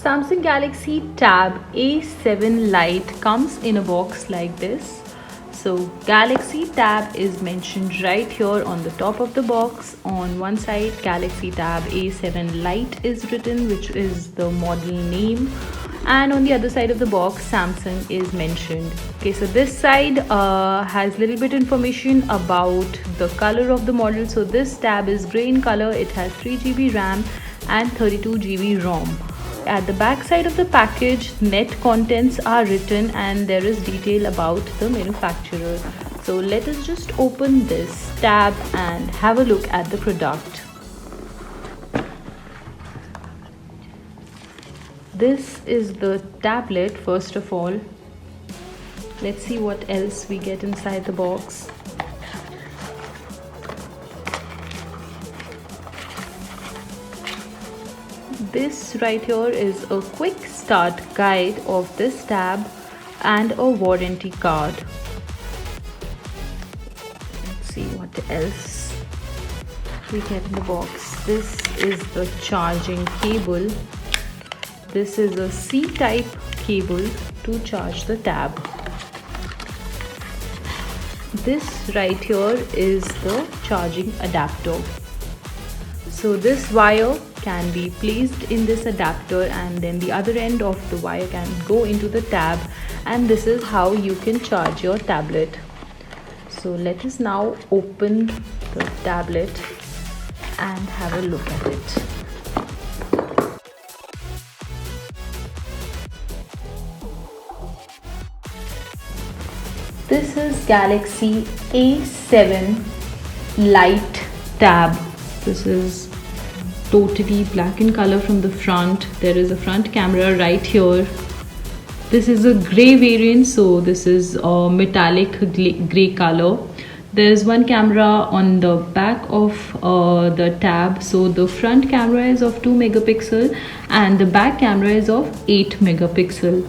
Samsung Galaxy Tab A7 Lite comes in a box like this. So Galaxy Tab is mentioned right here on the top of the box. On one side Galaxy Tab A7 Lite is written, which is the model name, and on the other side of the box Samsung is mentioned. Okay, so this side has little bit information about the color of the model. So this tab is grey in color. It has 3GB RAM and 32GB ROM. At the back side of the package, net contents are written and there is detail about the manufacturer. So let us just open this tab and have a look at the product. This is the tablet. First of all, let's see what else we get inside the box. This right here is a quick start guide of this tab and a warranty card. Let's see what else we get in the box. This is the charging cable. This is a C-type cable to charge the tab. This right here is the charging adapter. So this wire can be placed in this adapter and then the other end of the wire can go into the tab, and this is how you can charge your tablet. So let us now open the tablet and have a look at it. This is Galaxy A7 Lite tab. This is totally black in color from the front. There is a front camera right here. This is a gray variant, so this is a metallic gray color. There is one camera on the back of the tab. So the front camera is of 2 megapixel and the back camera is of 8 megapixel.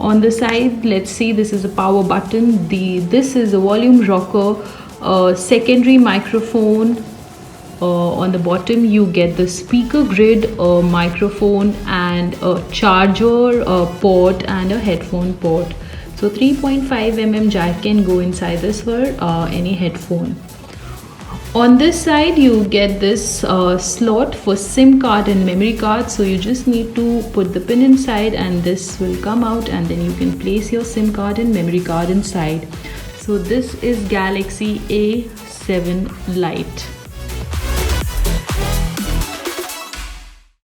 On the side, let's see, this is a power button. This is a volume rocker, secondary microphone. On the bottom you get the speaker grid, a microphone and a charger port and a headphone port. So 3.5mm jack can go inside this for any headphone. On this side you get this slot for SIM card and memory card. So you just need to put the pin inside and this will come out, and then you can place your SIM card and memory card inside. So this is Galaxy A7 Lite.